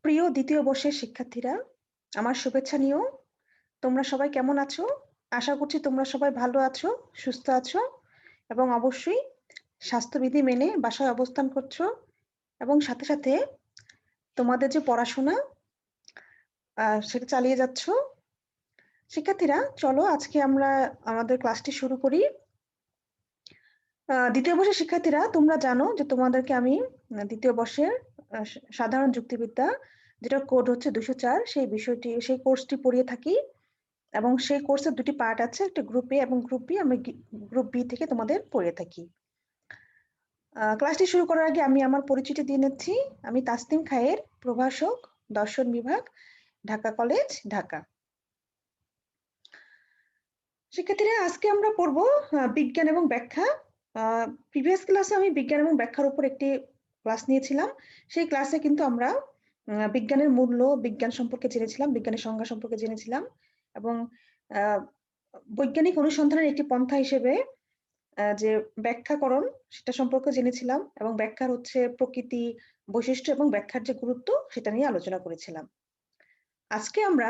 প্রিয় দ্বিতীয় বর্ষের শিক্ষার্থীরা, আমার শুভেচ্ছা নিও। তোমরা সবাই কেমন আছো? আশা করছি তোমরা সবাই ভালো আছো, সুস্থ আছো এবং অবশ্যই স্বাস্থ্যবিধি মেনে বাসায় অবস্থান করছো এবং সাথে সাথে তোমাদের যে পড়াশোনা সেটা চালিয়ে যাচ্ছ। শিক্ষার্থীরা, চলো আজকে আমরা আমাদের ক্লাসটি শুরু করি। দ্বিতীয় বর্ষের শিক্ষার্থীরা, তোমরা জানো যে তোমাদেরকে আমি দ্বিতীয় বর্ষের সাধারণ যুক্তিবিদ্যা, যেটা কোড হচ্ছে 204, সেই কোর্সটি পড়িয়ে থাকি এবং সেই কোর্সের দুটি পার্ট আছে, একটা গ্রুপ এ এবং গ্রুপ বি। আমি গ্রুপ বি থেকে তোমাদের পড়িয়ে থাকি। ক্লাসটি শুরু করার আগে আমি আমার পরিচিতি দিয়ে নিচ্ছি। আমি তাসনিম খায়ের, প্রভাষক, দর্শন বিভাগ, ঢাকা কলেজ, ঢাকা। শিক্ষার্থীরা, আজকে আমরা পড়বো বিজ্ঞান এবং ব্যাখ্যা। প্রিভিয়াস ক্লাসে আমি বিজ্ঞান এবং ব্যাখ্যার উপর একটি ক্লাস নিয়েছিলাম। সেই ক্লাসে কিন্তু আমরা বিজ্ঞানের মূল্য, বিজ্ঞান সম্পর্কে জেনেছিলাম, বিজ্ঞানের সংজ্ঞা সম্পর্কে জেনেছিলাম এবং বৈজ্ঞানিক অনুসন্ধানের একটি পন্থা হিসেবে যে ব্যাখ্যাকরণ, সেটা সম্পর্কে জেনেছিলাম এবং ব্যাখ্যার হচ্ছে প্রকৃতি, বৈশিষ্ট্য এবং ব্যাখ্যার যে গুরুত্ব, সেটা নিয়ে আলোচনা করেছিলাম। আজকে আমরা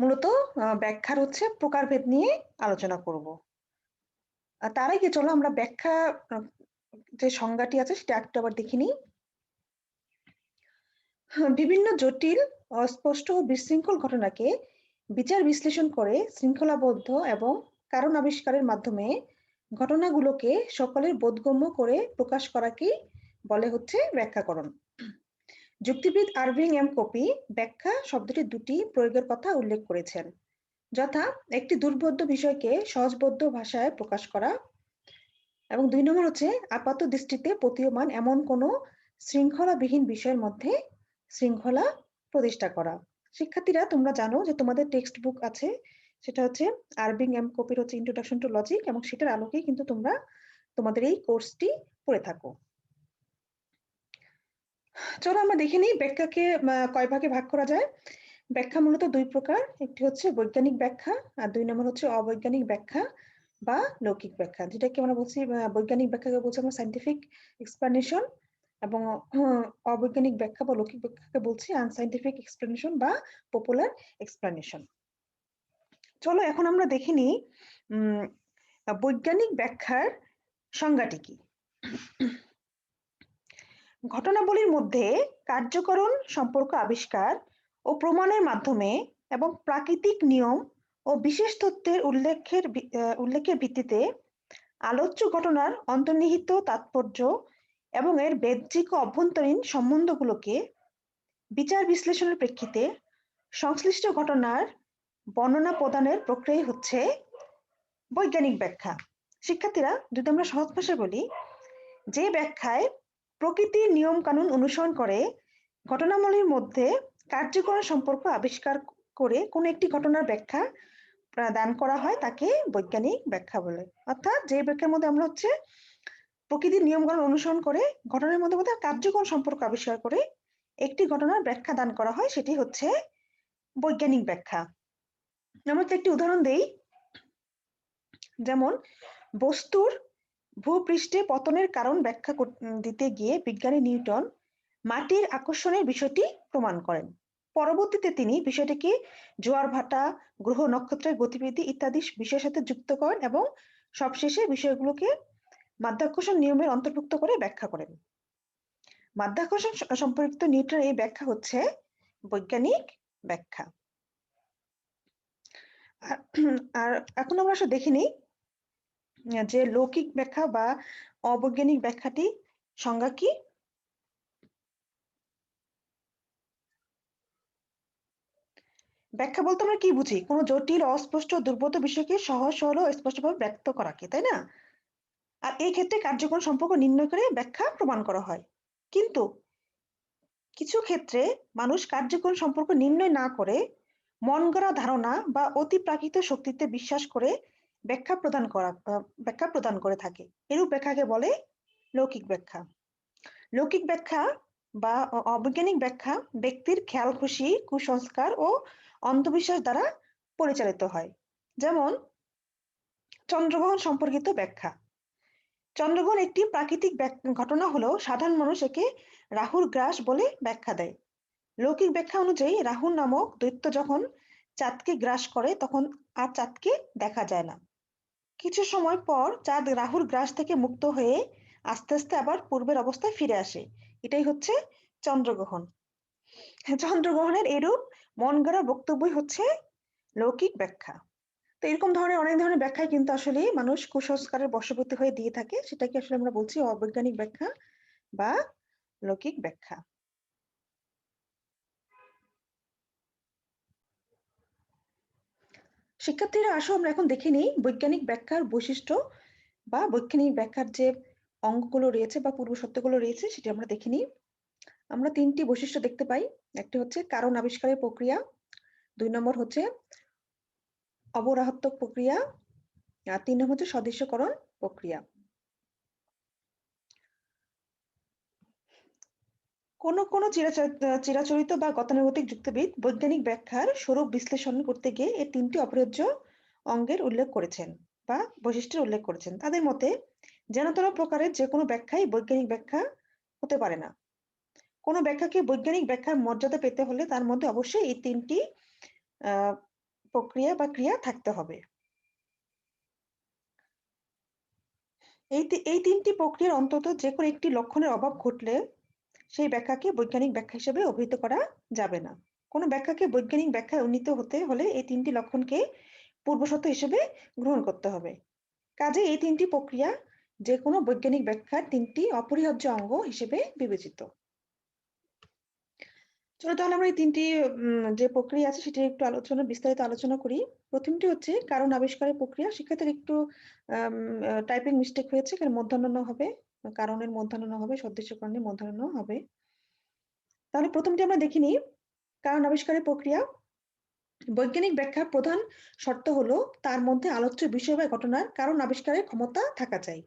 মূলত ব্যাখ্যার হচ্ছে প্রকারভেদ নিয়ে আলোচনা করব। তার আগে চলো আমরা ব্যাখ্যা যে সংজ্ঞাটি আছে সেটা একটু আবার দেখে নিই। বিভিন্ন জটিল, অস্পষ্ট ও বিশৃঙ্খল ঘটনাকে বিচার বিশ্লেষণ করে শৃঙ্খলাবদ্ধ এবং কারণ আবিষ্কারের মাধ্যমে ঘটনাগুলোকে সকলের বোধগম্য করে প্রকাশ করাকেই বলে হচ্ছে ব্যাখ্যাকরণ। যুক্তিবিদ আরভিং এম কপি ব্যাখ্যা শব্দটি দুটি প্রয়োগের কথা উল্লেখ করেছেন, যথা একটি দুর্বোধ্য বিষয়কে সহজবোধ্য ভাষায় প্রকাশ করা এবং 2 নম্বর হচ্ছে আপাত দৃষ্টিতে প্রতীয়মান এমন কোনো শৃঙ্খলাবিহীন বিষয়ের মধ্যে শৃঙ্খলা প্রতিষ্ঠা করা। শিক্ষার্থীরা, তোমরা জানো যে তোমাদের টেক্সট বুক আছে, সেটা হচ্ছে আরভিং এম কপির হচ্ছে ইন্ট্রোডাকশন টু লজিক, এবং সেটার আলোকেই কিন্তু তোমরা তোমাদের এই কোর্সটি পড়ে থাকো। চলো আমরা দেখে নিই ব্যাখ্যাকে কয় ভাগে ভাগ করা যায়। ব্যাখ্যা মূলত 2 প্রকার, একটি হচ্ছে বৈজ্ঞানিক ব্যাখ্যা আর 2 নম্বর হচ্ছে অবৈজ্ঞানিক ব্যাখ্যা বা লৌকিক ব্যাখ্যা, যেটাকে আমরা বলছি বৈজ্ঞানিক ব্যাখ্যাকে বলছি আমরা সায়েন্টিফিক এক্সপ্লানেশন এবং অবৈজ্ঞানিক ব্যাখ্যা বা লৌকিক ব্যাখ্যাকে বলছি আনসাইন্টিফিক এক্সপ্লানেশন বা পপুলার এক্সপ্লানেশন। চলো এখন আমরা দেখে নিই বৈজ্ঞানিক ব্যাখ্যার সংজ্ঞাটি কি। ঘটনাবলীর মধ্যে কার্যকরণ সম্পর্ক আবিষ্কার ও প্রমাণের মাধ্যমে এবং প্রাকৃতিক নিয়ম ও বিশেষ তথ্যের উল্লেখের ভিত্তিতে আলোচ্য ঘটনার অন্তর্নিহিত তাৎপর্য এবং এর বাহ্যিক ও অভ্যন্তরীণ সম্বন্ধগুলোকে বিচার বিশ্লেষণের প্রেক্ষিতে সংশ্লিষ্ট ঘটনার বর্ণনা প্রদানের প্রক্রিয়া হচ্ছে বৈজ্ঞানিক ব্যাখ্যা। শিক্ষার্থীরা, যদি আমরা সহজ ভাষায় বলি, যে ব্যাখ্যায় প্রকৃতির নিয়ম কানুন অনুসরণ করে ঘটনাবলীর মধ্যে কার্যকরণ সম্পর্ক আবিষ্কার করে কোন একটি ঘটনার ব্যাখ্যা দান করা হয় তাকে বৈজ্ঞানিক ব্যাখ্যা বলে। অর্থাৎ যে ব্যাখ্যার মধ্যে আমরা হচ্ছে প্রকৃতির নিয়ম কানুন অনুসরণ করে ঘটনার মধ্যে কার্যকরণ সম্পর্ক আবিষ্কার করে একটি ঘটনার ব্যাখ্যা দান করা হয়, সেটি হচ্ছে বৈজ্ঞানিক ব্যাখ্যা। আমরা একটি উদাহরণ দেই, যেমন বস্তুর ভূপৃষ্ঠে পতনের কারণ ব্যাখ্যা দিতে গিয়ে বিজ্ঞানী নিউটন মাটির আকর্ষণের বিষয়টি প্রমাণ করেন। পরবর্তীতে তিনি বিষয়টিকে জোয়ার ভাটা, গ্রহ নক্ষত্রের গতিবিধি ইত্যাদি বিষয়ের সাথে যুক্ত করেন এবং সবশেষে বিষয়গুলোকে মাধ্যাকর্ষণ নিয়মের অন্তর্ভুক্ত করে ব্যাখ্যা করেন। মাধ্যাকর্ষণ সম্পর্কিত নিউটনের এই ব্যাখ্যা হচ্ছে বৈজ্ঞানিক ব্যাখ্যা। আর এখন আমরা আসলে দেখে নিই যে লৌকিক ব্যাখ্যা বা অবৈজ্ঞানিক ব্যাখ্যাটি সংজ্ঞা কি। ব্যাখ্যা বলতে আমরা কি বুঝি? কোনো জটিল, অস্পষ্ট, দুর্বোধ্য বিষয়কে সহজ সরল ও স্পষ্টভাবে ব্যক্ত করাকে, তাই না? আর এই ক্ষেত্রে কার্যকরণ সম্পর্ক নির্ণয় করে ব্যাখ্যা প্রমাণ করা হয়। কিন্তু কিছু ক্ষেত্রে মানুষ কার্যকরণ সম্পর্ক নির্ণয় না করে মন গড়া ধারণা বা অতি প্রাকৃত শক্তিতে বিশ্বাস করে ব্যাখ্যা প্রদান করে থাকে। এরূপ ব্যাখ্যাকে বলে লৌকিক ব্যাখ্যা। লৌকিক ব্যাখ্যা বা অবৈজ্ঞানিক ব্যাখ্যা ব্যক্তির খেয়াল খুশি, কুসংস্কার ও অন্ধবিশ্বাস দ্বারা পরিচালিত হয়। যেমন চন্দ্রগ্রহণ সম্পর্কিত ব্যাখ্যা। চন্দ্রগ্রহণ একটি প্রাকৃতিক ঘটনা হলেও সাধারণ মানুষ একে রাহুর গ্রাস বলে ব্যাখ্যা দেয়। লৌকিক ব্যাখ্যা অনুযায়ী রাহু নামক দৈত্য যখন চাঁদকে গ্রাস করে তখন আর চাঁদকে দেখা যায় না। কিছু সময় পর চাঁদ রাহুর গ্রাস থেকে মুক্ত হয়ে আস্তে আস্তে আবার পূর্বের অবস্থায় ফিরে আসে। এটাই হচ্ছে চন্দ্রগ্রহণ। চন্দ্রগ্রহণের এরূপ মন গড়া বক্তব্যই হচ্ছে লৌকিক ব্যাখ্যা। তো এরকম ধরনের অনেক ধরনের ব্যাখ্যায় কিন্তু আসলে মানুষ কুসংস্কারের বশবর্তী হয়ে দিয়ে থাকে, সেটাকে আসলে আমরা বলছি অবৈজ্ঞানিক ব্যাখ্যা বা লৌকিক ব্যাখ্যা। শিক্ষার্থীরা আসো আমরা এখন দেখে নিই বৈজ্ঞানিক ব্যাখ্যার বৈশিষ্ট্য বা বৈজ্ঞানিক ব্যাখ্যার যে অঙ্গগুলো রয়েছে বা পূর্ব সত্যগুলো রয়েছে সেটি আমরা দেখে নিই। আমরা তিনটি বৈশিষ্ট্য দেখতে পাই। একটি হচ্ছে কারণ আবিষ্কারের প্রক্রিয়া, ২ নম্বর হচ্ছে অবরাহাত্মক প্রক্রিয়া, আর ৩ নম্বর হচ্ছে সদৃশ্যকরণ প্রক্রিয়া। কোনো চিরাচরিত বা গতানুগতিক যুক্তিবিদ বৈজ্ঞানিক ব্যাখ্যার স্বরূপ বিশ্লেষণ করতে গিয়ে এই তিনটি অপরিহার্য অঙ্গের উল্লেখ করেছেন বা বৈশিষ্ট্যের উল্লেখ করেছেন। তাদের মতে যেনতেন প্রকারের যে কোনো ব্যাখ্যাই বৈজ্ঞানিক ব্যাখ্যা হতে পারে না। কোনো ব্যাখ্যাকে বৈজ্ঞানিক ব্যাখ্যার মর্যাদা পেতে হলে তার মধ্যে অবশ্যই এই তিনটি প্রক্রিয়া বা ক্রিয়া থাকতে হবে। এই তিনটি প্রক্রিয়ার অন্তত যে কোনো একটি লক্ষণের অভাব ঘটলে সেই ব্যাখ্যাকে বৈজ্ঞানিক ব্যাখ্যা হিসেবে অভিহিত করা যাবে না। কোনো ব্যাখ্যাকে বৈজ্ঞানিক ব্যাখ্যায় উন্নীত হতে হলে এই তিনটি লক্ষণকে পূর্বশর্ত হিসেবে গ্রহণ করতে হবে। কাজে এই তিনটি প্রক্রিয়া যে কোনো বৈজ্ঞানিক ব্যাখ্যার তিনটি অপরিহার্য অঙ্গ হিসেবে বিবেচিত। চলো তাহলে আমরা এই তিনটি যে প্রক্রিয়া আছে সেটি একটু বিস্তারিত আলোচনা করি। প্রথমটি হচ্ছে কারণ আবিষ্কারের প্রক্রিয়া। শিক্ষার্থীর একটু টাইপিং মিস্টেক হয়েছে, এখানে মধ্যাহ্ন হবে, কারণের মধ্যাহ্ন হবে, সদৃশ্যকরণের মধ্যাহ্ন হবে। তাহলে প্রথমটি আমরা দেখে নিই কারণ আবিষ্কারের প্রক্রিয়া। বৈজ্ঞানিক ব্যাখ্যার প্রধান শর্ত হলো তার মধ্যে আলোচ্য বিষয় বা ঘটনার কারণ আবিষ্কারের ক্ষমতা থাকা চাই।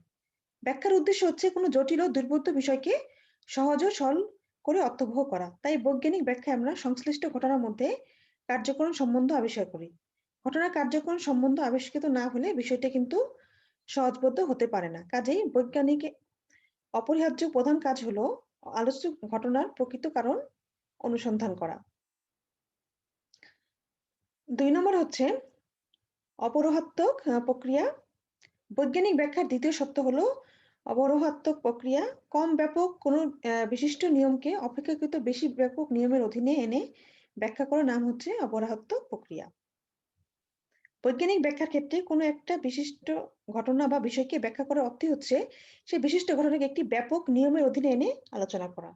ব্যাখ্যার উদ্দেশ্য হচ্ছে কোনো জটিল ও দুর্বোধ্য বিষয়কে সহজ ও সরল করে অর্থবহ করা। তাই বৈজ্ঞানিক ব্যাখ্যায় আমরা সংশ্লিষ্ট ঘটনার মধ্যে কার্যকরণ সম্বন্ধ আবিষ্কার করি। ঘটনার কার্যকরণ সম্বন্ধ আবিষ্কৃত না হলে বিষয়টি কিন্তু সহজবোধ্য হতে পারে না। কাজেই বৈজ্ঞানিক অপরিহার্য প্রধান কাজ হলো আলোচ্য ঘটনার প্রকৃত কারণ অনুসন্ধান করা। ২ নম্বর হচ্ছে অবরোহাত্মক প্রক্রিয়া। বৈজ্ঞানিক ব্যাখ্যার দ্বিতীয় সত্য হলো অবরোহাত্মক প্রক্রিয়া। কম ব্যাপক কোনো বিশিষ্ট নিয়মকে অপেক্ষাকৃত বেশি ব্যাপক নিয়মের অধীনে এনে ব্যাখ্যা করার নাম হচ্ছে অবরোহাত্মক প্রক্রিয়া। বৈজ্ঞানিক ব্যাখ্যার ক্ষেত্রে কোনো একটা বিশিষ্ট ঘটনা বা বিষয়কে ব্যাখ্যা করার অর্থই হচ্ছে সেই বিশিষ্ট ঘটনাকে একটি ব্যাপক নিয়মের অধীনে এনে আলোচনা করা।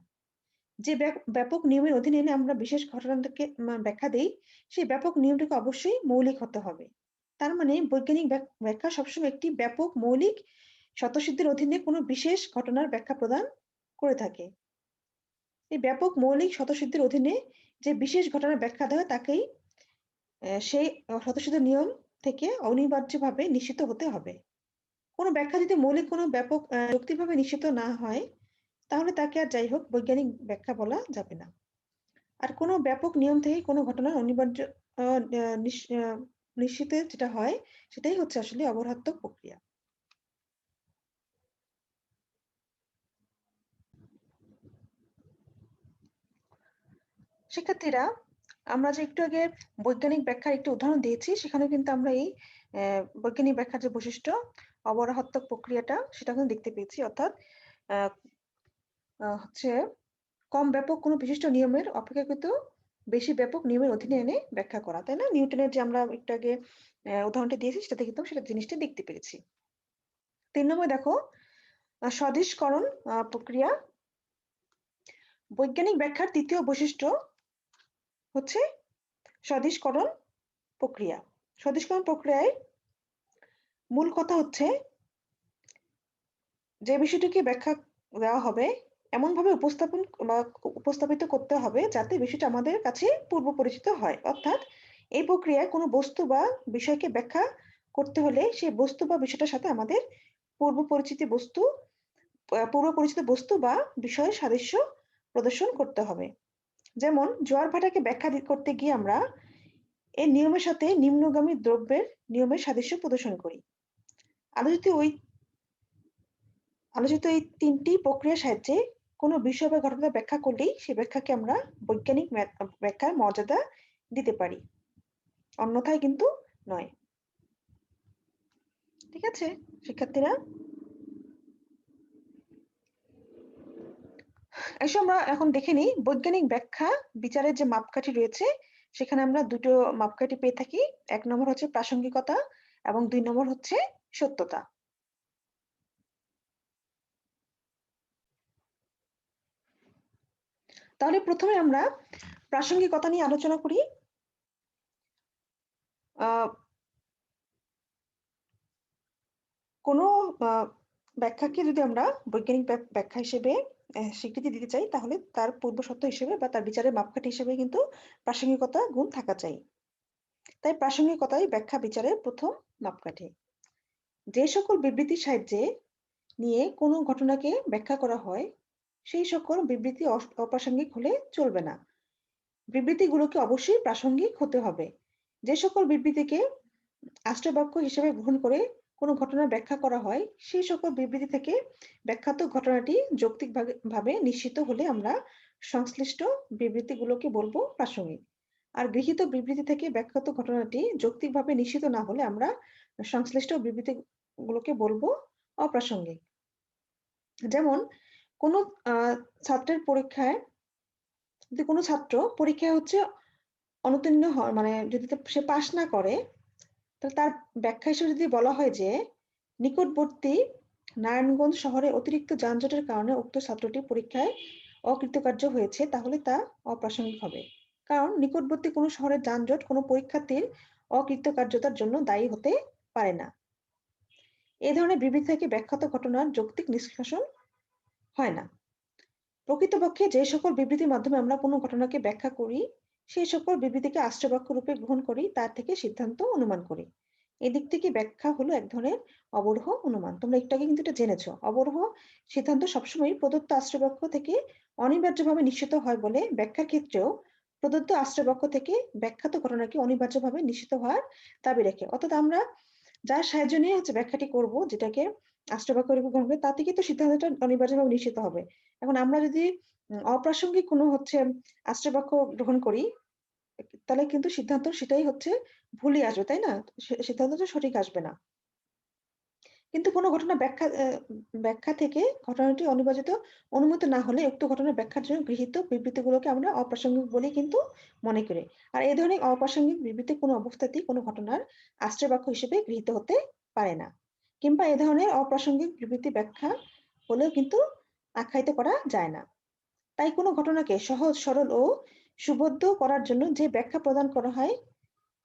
যে ব্যাপক নিয়মের অধীনে এনে আমরা বিশেষ ঘটনাটাকে ব্যাখ্যা দেই, সেই ব্যাপক নিয়মটাকে অবশ্যই মৌলিক হতে হবে। তার মানে বৈজ্ঞানিক ব্যাখ্যা সবসময় একটি ব্যাপক মৌলিক স্বতঃসিদ্ধের অধীনে কোনো বিশেষ ঘটনার ব্যাখ্যা প্রদান করে থাকে। এই ব্যাপক মৌলিক স্বতঃসিদ্ধের অধীনে যে বিশেষ ঘটনার ব্যাখ্যা দেওয়া তাকেই সেই স্বতঃসিদ্ধ নিয়ম থেকে অনিবার্যভাবে নিশ্চিত হতে হবে। কোনো ব্যাখ্যা যদি মৌলিক কোনো ব্যাপক যৌক্তিকভাবে নিশ্চিত না হয় তাহলে তাকে আর যাই হোক বৈজ্ঞানিক ব্যাখ্যা বলা যাবে না। আর কোনো ব্যাপক নিয়ম থেকে কোনো ঘটনার অনিবার্য নিশ্চিত যেটা হয় সেটাই হচ্ছে আসলে অবরোহাত্মক প্রক্রিয়া। শিক্ষার্থীরা আমরা যে একটু আগে বৈজ্ঞানিক ব্যাখ্যার একটি উদাহরণ দিয়েছি সেখানে কিন্তু আমরা এই বৈজ্ঞানিক ব্যাখ্যার যে বৈশিষ্ট্য অবরোহাত্মক প্রক্রিয়াটা সেটা কিন্তু দেখতে পেয়েছি, অর্থাৎ হচ্ছে কম ব্যাপক কোনো বিশিষ্ট নিয়মের অপেক্ষাকৃত বেশি ব্যাপক নিয়মের অধীনে এনে ব্যাখ্যা করা, তাই না? নিউটনের যে আমরা একটু আগে উদাহরণটা দিয়েছি সেটাতে কিন্তু সেটা জিনিসটা দেখতে পেরেছি। ৩ নম্বর দেখো স্বদেশকরণ প্রক্রিয়া। বৈজ্ঞানিক ব্যাখ্যার তৃতীয় বৈশিষ্ট্য হচ্ছে স্বদেশকরণ প্রক্রিয়া। স্বদেশকরণ প্রক্রিয়ায় মূল কথা হচ্ছে যে বিষয়টিকে ব্যাখ্যা দেওয়া হবে এমনভাবে উপস্থাপিত করতে হবে যাতে বিষয়টা আমাদের কাছে পূর্ব পরিচিত হয়। অর্থাৎ এই প্রক্রিয়ায় কোনো বস্তু বা বিষয়কে ব্যাখ্যা করতে হলে সেই বস্তু বা বিষয়টার সাথে আমাদের পূর্ব পরিচিত বস্তু বা বিষয়ের সাদৃশ্য প্রদর্শন করতে হবে। যেমন জোয়ার ভাটাকে ব্যাখ্যা করতে গিয়ে আমরা এই নিয়মের সাথে নিম্নগামী দ্রব্যের নিয়মের সাদৃশ্য প্রদর্শন করি। আলোচিত আলোচিত এই ৩টি প্রক্রিয়ার সাহায্যে কোনো বিষয় বা ঘটনা ব্যাখ্যা করলেই সেই ব্যাখ্যাকে আমরা বৈজ্ঞানিক ব্যাখ্যার মর্যাদা দিতে পারি, অন্যথায় কিন্তু নয়। ঠিক আছে শিক্ষার্থীরা, এসো আমরা এখন দেখে নিই বৈজ্ঞানিক ব্যাখ্যা বিচারের যে মাপকাঠি রয়েছে সেখানে আমরা দুটো মাপকাঠি পেয়ে থাকি। ১ নম্বর হচ্ছে প্রাসঙ্গিকতা এবং ২ নম্বর হচ্ছে সত্যতা। তাহলে প্রথমে আমরা প্রাসঙ্গিকতা নিয়ে আলোচনা করি। কোনো ব্যাখ্যাকে যদি আমরা বৈজ্ঞানিক ব্যাখ্যা হিসেবে স্বীকৃতি দিতে চাই তাহলে তার পূর্বশর্ত হিসেবে বা তার বিচারের মাপকাঠি হিসেবে কিন্তু প্রাসঙ্গিকতা গুণ থাকা চাই। তাই প্রাসঙ্গিকতাই ব্যাখ্যা বিচারের প্রথম মাপকাঠি। যে সকল বিবৃতির সাহায্যে নিয়ে কোনো ঘটনাকে ব্যাখ্যা করা হয় সেই সকল বিবৃতি অপ্রাসঙ্গিক হলে চলবে না। বিবৃতিগুলোকে অবশ্যই প্রাসঙ্গিক হতে হবে। যে সকল বিবৃতিকে আষ্টবাক্য হিসেবে গ্রহণ করে কোনো ঘটনা ব্যাখ্যা করা হয় সেই সকল বিবৃতি থেকে ব্যাখ্যাত ঘটনাটি যৌক্তিকভাবে নিশ্চিত হলে আমরা সংশ্লিষ্ট বিবৃতিগুলোকে বলবো প্রাসঙ্গিক। আর গৃহীত বিবৃতি থেকে ব্যাখ্যাত ঘটনাটি যৌক্তিকভাবে নিশ্চিত না হলে আমরা সংশ্লিষ্ট বিবৃতিগুলোকে বলবো অপ্রাসঙ্গিক। যেমন কোনো ছাত্রের পরীক্ষায় যদি কোনো ছাত্র পরীক্ষায় হচ্ছে অনুত্তীর্ণ হয়, মানে যদি সে পাশ না করে, তাহলে তার ব্যাখ্যা হিসেবে যদি বলা হয় যে নিকটবর্তী নারায়ণগঞ্জ শহরে অতিরিক্ত যানজটের কারণে উক্ত ছাত্রটি পরীক্ষায় অকৃতকার্য হয়েছে, তাহলে তা অপ্রাসঙ্গিক হবে। কারণ নিকটবর্তী কোনো শহরের যানজট কোনো পরীক্ষার্থীর অকৃতকার্যতার জন্য দায়ী হতে পারে না। এই ধরনের বিবৃতি থেকে ব্যাখ্যাত ঘটনার যৌক্তিক নিষ্কাশন হয় না। প্রকৃতপক্ষে যে সকল বিবৃতির মাধ্যমে আমরা কোনো ঘটনাকে ব্যাখ্যা করি সেই সকল বিবৃতিকে আষ্টবাক্য রূপে গ্রহণ করি, তার থেকে সিদ্ধান্ত অনুমান করি। এদিক থেকে ব্যাখ্যা হলো এক ধরনের অবরোহ অনুমান। তোমরা একটু আগে কিন্তু এটা জেনেছো। অবরোহ সিদ্ধান্ত সবসময় প্রদত্ত আষ্টবাক্য থেকে অনিবার্যভাবে নিশ্চিত হয় বলে ব্যাখ্যার ক্ষেত্রেও প্রদত্ত আষ্টবাক্য থেকে ব্যাখ্যাত ঘটনাকে অনিবার্যভাবে নিশ্চিত হওয়ার দাবি রাখে। অর্থাৎ আমরা যার সাহায্য নিয়ে হচ্ছে ব্যাখ্যাটি করব, যেটাকে আষ্টবাক্য রূপে গ্রহণ করে, তা থেকে তো সিদ্ধান্তটা অনিবার্যভাবে নিশ্চিত হবে। এখন আমরা যদি অপ্রাসঙ্গিক কোনো হচ্ছে আষ্টবাক্য গ্রহণ করি তাহলে কিন্তু সিদ্ধান্ত সেটাই হচ্ছে ভুলই আসবে, তাই না? সিদ্ধান্তটা সঠিক আসবে না। কিন্তু কোনো ঘটনা ব্যাখ্যা থেকে ঘটনাটি অনিবার্যত অনুমতি না হলে উক্ত ঘটনার ব্যাখ্যার জন্য গৃহীত বিবৃতিগুলোকে আমরা অপ্রাসঙ্গিক বলেই কিন্তু মনে করি। আর এই ধরনের অপ্রাসঙ্গিক বিবৃতি কোনো অবস্থাতেই কোনো ঘটনার আশ্রয়বাক্য হিসেবে গৃহীত হতে পারে না, কিংবা এ ধরনের অপ্রাসঙ্গিক বিবৃতি ব্যাখ্যা বলেও কিন্তু আখ্যায়িত করা যায় না। তাই কোনো ঘটনাকে সহজ, সরল ও সুবোধ্য করার জন্য যে ব্যাখ্যা প্রদান করা হয়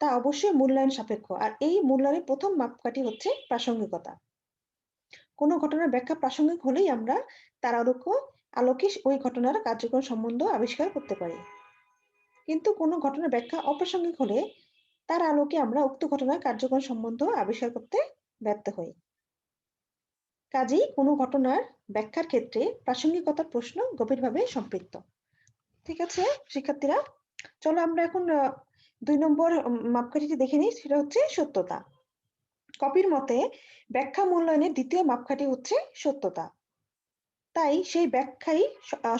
তা অবশ্যই মূল্যায়ন সাপেক্ষ। আর এই মূল্যায়নের প্রথম মাপকাঠি হচ্ছে প্রাসঙ্গিকতা। কোনো ঘটনার ব্যাখ্যা প্রাসঙ্গিক হলেই আমরা তার আলোকে ওই ঘটনার কার্যক্রম সম্বন্ধ আবিষ্কার করতে পারি। কিন্তু কোনো ঘটনার ব্যাখ্যা অপ্রাসঙ্গিক হলে তার আলোকে আমরা উক্ত ঘটনার কার্যক্রম সম্বন্ধ আবিষ্কার করতে ব্যর্থ হই। কাজেই কোনো ঘটনার ব্যাখ্যার ক্ষেত্রে প্রাসঙ্গিকতার প্রশ্ন গভীরভাবে সম্পৃক্ত। ঠিক আছে শিক্ষার্থীরা, চলো আমরা এখন ২ নম্বর মাপকাঠিটি দেখে নিই, সেটা হচ্ছে সত্যতা। কপির মতে ব্যাখ্যা মূল্যায়নের দ্বিতীয় মাপকাঠি হচ্ছে সত্যতা। তাই সেই ব্যাখ্যাই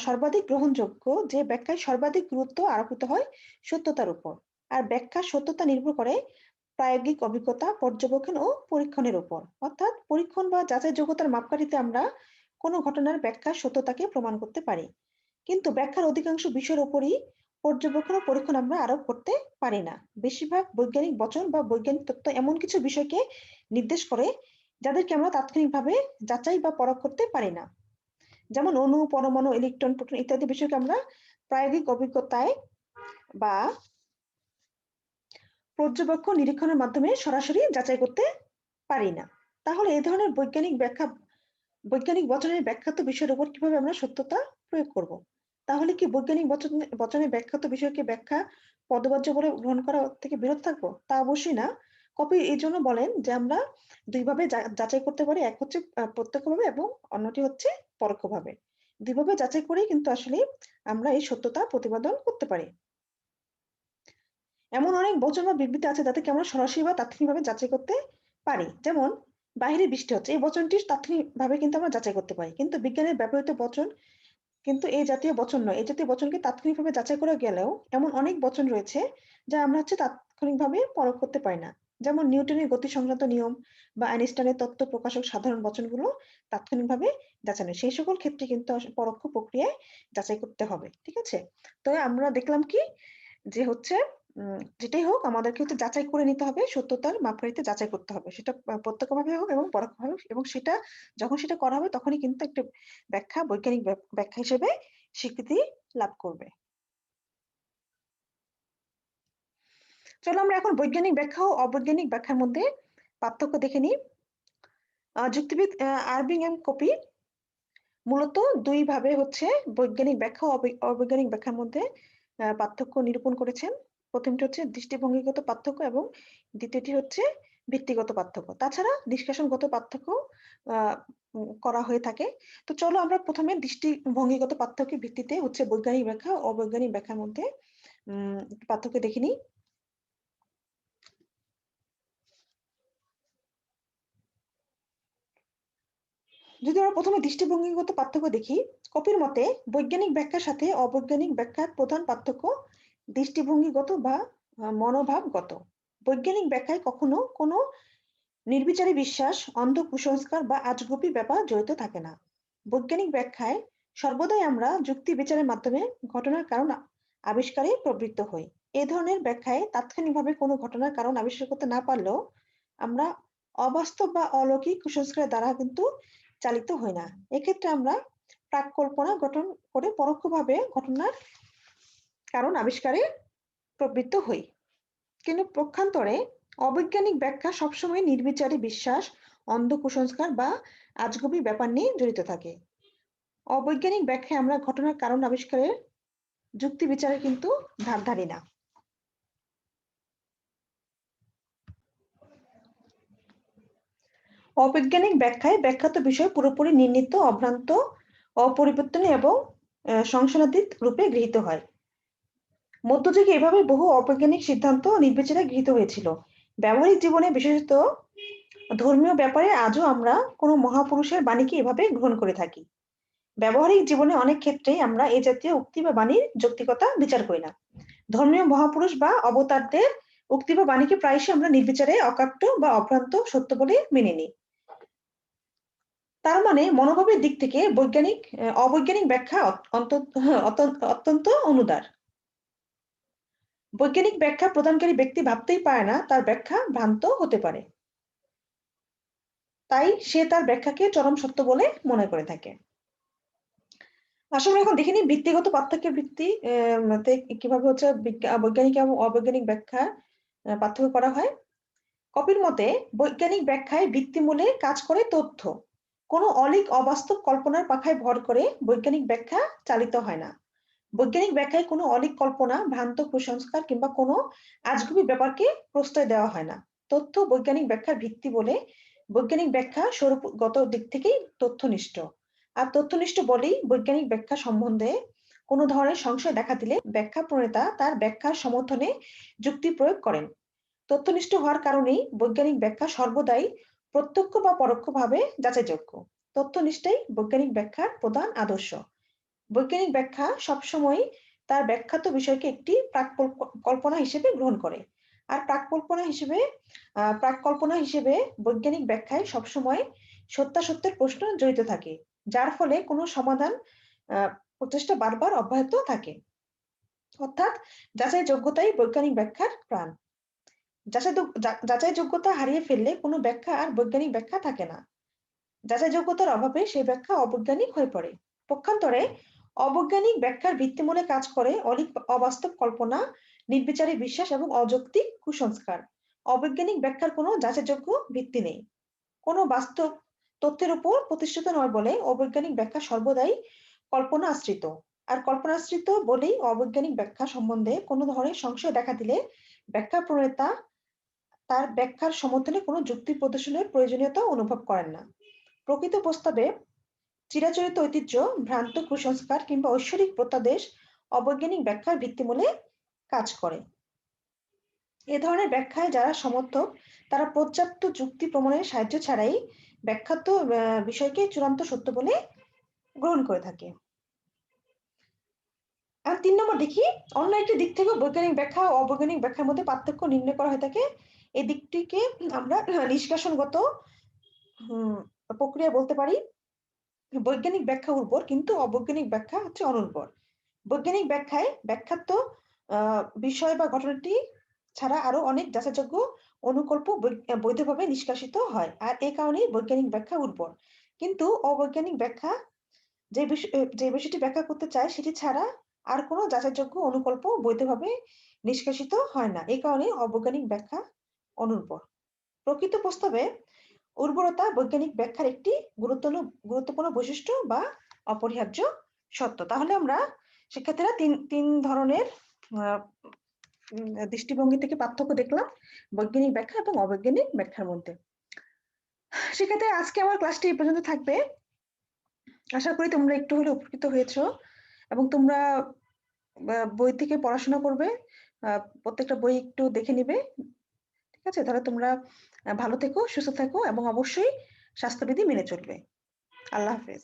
সর্বাধিক গ্রহণযোগ্য যে ব্যাখ্যায় সর্বাধিক গুরুত্ব আরোপিত হয় সত্যতার উপর। আর ব্যাখ্যার সত্যতা নির্ভর করে প্রায়োগিক অভিজ্ঞতা, পর্যবেক্ষণ ও পরীক্ষণের উপর। অর্থাৎ পরীক্ষণ বা যাচাইযোগ্যতার মাপকাঠিতে আমরা কোনো ঘটনার ব্যাখ্যার সত্যতাকে প্রমাণ করতে পারি, কিন্তু ব্যাখ্যার অধিকাংশ বিষয়ের উপরই পর্যবেক্ষণ ও পরীক্ষণ আমরা আরোপ করতে পারি না। বেশিরভাগ বৈজ্ঞানিক বচন বা বৈজ্ঞানিক তত্ত্ব এমন কিছু বিষয়কে নির্দেশ করে যাদেরকে আমরা তাৎক্ষণিকভাবে যাচাই বা পরখ করতে পারি না। যেমন অণু, পরমাণু, ইলেকট্রন, প্রোটন ইত্যাদি বিষয়কে আমরা প্রায়োগিক অভিজ্ঞতায় বা পর্যবেক্ষণ নিরীক্ষণের মাধ্যমে সরাসরি যাচাই করতে পারি না। তাহলে এই ধরনের বৈজ্ঞানিক বচনের ব্যাখ্যাত বিষয়ের উপর কিভাবে আমরা সত্যতা প্রয়োগ করব? তাহলে কি বৈজ্ঞানিক বচনের ব্যাখ্যাত বিষয়কে ব্যাখ্যা পদবাচ্য বলে গ্রহণ করা থেকে বিরত থাকবো? তা অবশ্যই না। কপি এই জন্য বলেন যে আমরা দুইভাবে যাচাই করতে পারি, এক হচ্ছে প্রত্যক্ষভাবে এবং অন্যটি হচ্ছে পরোক্ষভাবে। দুইভাবে যাচাই করেই কিন্তু আসলে আমরা এই সত্যতা প্রতিপাদন করতে পারি। এমন অনেক বচন বা বিবৃতি আছে যাদেরকে আমরা সরাসরি বা তাৎক্ষণিকভাবে যাচাই করতে পারি। যেমন বাহিরে বৃষ্টি হচ্ছে, এই বচনটি তাৎক্ষণিকভাবে কিন্তু আমরা যাচাই করতে পারি। কিন্তু বিজ্ঞানের ব্যবহৃত বচন কিন্তু এই জাতীয় বচন নয়। এই জাতীয় বচনকে তাৎক্ষণিকভাবে যাচাই করা গেলেও এমন অনেক বচন রয়েছে যা আমরা তাৎক্ষণিকভাবে পরখ করতে পারি না। যেমন নিউটনের গতি সংক্রান্ত নিয়ম বা আইনস্টাইনের তত্ত্ব প্রকাশক সাধারণ বচনগুলো তাৎক্ষণিকভাবে যাচাই নয়। সেই সকল ক্ষেত্রে কিন্তু পরোক্ষ প্রক্রিয়ায় যাচাই করতে হবে। ঠিক আছে? তো আমরা দেখলাম কি যে হচ্ছে যেটাই হোক আমাদেরকে যাচাই করে নিতে হবে, সত্যতার মাপকাঠিতে যাচাই করতে হবে। সেটা প্রত্যক্ষভাবে হোক এবং পরোক্ষভাবে হোক, এবং সেটা যখন সেটা করা হবে তখনই কিন্তু একটা ব্যাখ্যা বৈজ্ঞানিক ব্যাখ্যা হিসেবে স্বীকৃতি লাভ করবে। চলো আমরা এখন বৈজ্ঞানিক ব্যাখ্যা ও অবৈজ্ঞানিক ব্যাখ্যার মধ্যে পার্থক্য দেখে নিই। যুক্তিবিদ আরবিং এম কপি মূলত দুই ভাবে বৈজ্ঞানিক ব্যাখ্যা ও অবৈজ্ঞানিক ব্যাখ্যার মধ্যে পার্থক্য নিরূপণ করেছেন। প্রথমটি হচ্ছে দৃষ্টিভঙ্গিগত পার্থক্য এবং দ্বিতীয়টি হচ্ছে ভিত্তিগত পার্থক্য। তাছাড়া নিষ্কাশনগত পার্থক্য করা হয়ে থাকে। তো চলো আমরা প্রথমে দৃষ্টিভঙ্গিগত পার্থক্যের ভিত্তিতে বৈজ্ঞানিক ব্যাখ্যা ও অবৈজ্ঞানিক ব্যাখ্যার মধ্যে পার্থক্য দেখে নিই। যদি আমরা প্রথমে দৃষ্টিভঙ্গিগত পার্থক্য দেখি, কপির মতে বৈজ্ঞানিক ব্যাখ্যার সাথে অবৈজ্ঞানিক ব্যাখ্যার প্রধান পার্থক্য দৃষ্টিভঙ্গিগত বা মনোভাবগত। বৈজ্ঞানিক ব্যাখ্যায় কখনো কোনো নির্বিচারী বিশ্বাস, অন্ধ কুসংস্কার বা আজগুবি ব্যাপার জড়িত থাকে না। বৈজ্ঞানিক ব্যাখ্যায় সর্বদাই আমরা যুক্তি বিচারের মাধ্যমে ঘটনার কারণ আবিষ্কারে প্রবৃত্ত হই। এ ধরনের ব্যাখ্যায় তাৎক্ষণিকভাবে কোনো ঘটনার কারণ আবিষ্কার করতে না পারলেও আমরা অবাস্তব বা অলৌকিক কুসংস্কারের দ্বারা কিন্তু চালিত হই না। এক্ষেত্রে আমরা প্রাক কল্পনা গঠন করে পরোক্ষভাবে ঘটনার কারণ আবিষ্কারে প্রবৃত্ত হই। কিন্তু পক্ষান্তরে অবৈজ্ঞানিক ব্যাখ্যা সবসময় নির্বিচারী বিশ্বাস, অন্ধ কুসংস্কার বা আজগুবি ব্যাপার নিয়ে জড়িত থাকে। অবৈজ্ঞানিক ব্যাখ্যায় আমরা ঘটনার কারণ আবিষ্কারের যুক্তি বিচারে কিন্তু ধার ধারি না। অবৈজ্ঞানিক ব্যাখ্যায় ব্যাখ্যাত বিষয় পুরোপুরি নির্ণীত, অভ্রান্ত, অপরিবর্তনীয় এবং সংশোধনাতীত রূপে গৃহীত হয়। মধ্যযুগে এভাবে বহু অবৈজ্ঞানিক সিদ্ধান্ত নির্বিচারে গৃহীত হয়েছিল। ব্যবহারিক জীবনে বিশেষত ধর্মীয় ব্যাপারে আজও আমরা কোনো মহাপুরুষের বাণীকে এভাবে গ্রহণ করে থাকি। ব্যবহারিক জীবনে অনেক ক্ষেত্রেই আমরা এ জাতীয় উক্তি বা বাণীর যৌক্তিকতা বিচার করি না। ধর্মীয় মহাপুরুষ বা অবতারদের উক্তি বা বাণীকে প্রায়শই আমরা নির্বিচারে অকাট্য বা অভ্রান্ত সত্য বলে মেনে নিই। তার মানে মনোভাবের দিক থেকে অবৈজ্ঞানিক ব্যাখ্যা অত্যন্ত অনুদার। বৈজ্ঞানিক ব্যাখ্যা প্রদানকারী ব্যক্তি ভাবতেই পারে না তার ব্যাখ্যা ভ্রান্ত হতে পারে, তাই সে তার ব্যাখ্যাকে চরম সত্য বলে মনে করে থাকে। আসলে এখন দেখে নিই ভিত্তিগত পার্থক্যের কিভাবে বৈজ্ঞানিক এবং অবৈজ্ঞানিক ব্যাখ্যা পার্থক্য করা হয়। কপির মতে বৈজ্ঞানিক ব্যাখ্যায় ভিত্তিমূলে কাজ করে তথ্য। কোনো অলীক অবাস্তব কল্পনার পাখায় ভর করে বৈজ্ঞানিক ব্যাখ্যা চালিত হয় না। বৈজ্ঞানিক ব্যাখ্যায় কোনো অলীক কল্পনা, ভ্রান্ত কুসংস্কার কিংবা কোনো আজগুবি ব্যাপারকে প্রশ্রয় দেওয়া হয় না। তথ্য বৈজ্ঞানিক ব্যাখ্যার ভিত্তি বলে বৈজ্ঞানিক ব্যাখ্যা স্বরূপগত দিক থেকেই তথ্যনিষ্ঠ। আর তথ্যনিষ্ঠ বলেই বৈজ্ঞানিক ব্যাখ্যা সম্বন্ধে কোনো ধরনের সংশয় দেখা দিলে ব্যাখ্যা প্রণেতা তার ব্যাখ্যার সমর্থনে যুক্তি প্রয়োগ করেন। তথ্যনিষ্ঠ হওয়ার কারণেই বৈজ্ঞানিক ব্যাখ্যা সর্বদাই প্রত্যক্ষ বা পরোক্ষভাবে যাচাইযোগ্য। তথ্যনিষ্ঠাই বৈজ্ঞানিক ব্যাখ্যার প্রধান আদর্শ। বৈজ্ঞানিক ব্যাখ্যা সবসময় তার ব্যাখ্যাত বিষয়কে একটি কল্পনা হিসেবে গ্রহণ করে। আর প্রাক কল্পনা হিসেবে বৈজ্ঞানিক ব্যাখ্যায় সবসময় সত্যাসত্যের প্রশ্ন জড়িত থাকে, যার ফলে কোনো সমাধান প্রচেষ্টা বারবার অব্যাহত থাকে। অর্থাৎ যাচাই যোগ্যতাই বৈজ্ঞানিক ব্যাখ্যার প্রাণ। যাচাই যোগ্যতা হারিয়ে ফেললে কোনো ব্যাখ্যা আর বৈজ্ঞানিক ব্যাখ্যা থাকে না। যাচাই যোগ্যতার অভাবে সেই ব্যাখ্যা অবৈজ্ঞানিক হয়ে পড়ে। পক্ষান্তরে অবৈজ্ঞানিক ব্যাখ্যার ভিত্তিমূলে কাজ করে অলীক অবাস্তব কল্পনা, নির্বিচারী বিশ্বাস এবং অযৌক্তিক কুসংস্কার। অবৈজ্ঞানিক ব্যাখ্যার কোনো যাচাইযোগ্য ভিত্তি নেই, কোনো বাস্তব তথ্যের উপর প্রতিষ্ঠিত নয় বলে অবৈজ্ঞানিক ব্যাখ্যা সর্বদাই কল্পনা আশ্রিত। আর কল্পনাশ্রিত বলেই অবৈজ্ঞানিক ব্যাখ্যা সম্বন্ধে কোনো ধরনের সংশয় দেখা দিলে ব্যাখ্যা প্রণেতা তার ব্যাখ্যার সমর্থনে কোনো যুক্তি প্রদর্শনের প্রয়োজনীয়তা অনুভব করেন না। প্রকৃত প্রস্তাবে চিরাচরিত ঐতিহ্য, ভ্রান্ত কুসংস্কার কিংবা ঐশ্বরিক প্রত্যাদেশ অবৈজ্ঞানিক ব্যাখ্যার ভিত্তিমূলে কাজ করে। এ ধরনের ব্যাখ্যায় যারা সমর্থক তারা পর্যাপ্ত যুক্তি প্রমাণের সাহায্য ছাড়াই ব্যাখ্যাত বিষয়কে চূড়ান্ত সত্য বলে গ্রহণ করে থাকে। আর ৩ নম্বর দেখি, অন্য একটি দিক থেকে বৈজ্ঞানিক ব্যাখ্যা ও অবৈজ্ঞানিক ব্যাখ্যার মধ্যে পার্থক্য নির্ণয় করা হয়ে থাকে। এই দিকটিকে আমরা নিষ্কাশনগত প্রক্রিয়া বলতে পারি। বৈজ্ঞানিক ব্যাখ্যা উর্বর, কিন্তু অবৈজ্ঞানিক ব্যাখ্যা হচ্ছে অনুর্বর। বৈজ্ঞানিক ব্যাখ্যায় ব্যাখ্যাত বিষয় বা ঘটনাটি ছাড়া আরো অনেক যাচাইযোগ্য অনুকল্প বৈধভাবে নিষ্কাশিত হয়, আর এই কারণেই বৈজ্ঞানিক ব্যাখ্যা উর্বর। কিন্তু অবৈজ্ঞানিক ব্যাখ্যা যে বিষয়টি ব্যাখ্যা করতে চায় সেটি ছাড়া আর কোনো যাচাইযোগ্য অনুকল্প বৈধভাবে নিষ্কাশিত হয় না, এই কারণে অবৈজ্ঞানিক ব্যাখ্যা অনুর্বর। প্রকৃত প্রস্তাবে উর্বরতা বৈজ্ঞানিক ব্যাখ্যার একটি গুরুত্বপূর্ণ বৈশিষ্ট্য বা অপরিহার্য সত্য। তাহলে আমরা শিক্ষার্থীরা তিন ধরনের দৃষ্টিভঙ্গি থেকে পার্থক্য দেখলাম বৈজ্ঞানিক ব্যাখ্যা এবং অবৈজ্ঞানিক ব্যাখ্যার মধ্যে। শিক্ষার্থী, আজকে আমার ক্লাসটি এই পর্যন্ত থাকবে। আশা করি তোমরা একটু হলে উপকৃত হয়েছো এবং তোমরা বই থেকে পড়াশোনা করবে, প্রত্যেকটা বই একটু দেখে নিবে। ঠিক আছে? তাহলে তোমরা ভালো থেকো, সুস্থ থেকো এবং অবশ্যই স্বাস্থ্যবিধি মেনে চলবে। আল্লাহ হাফেজ।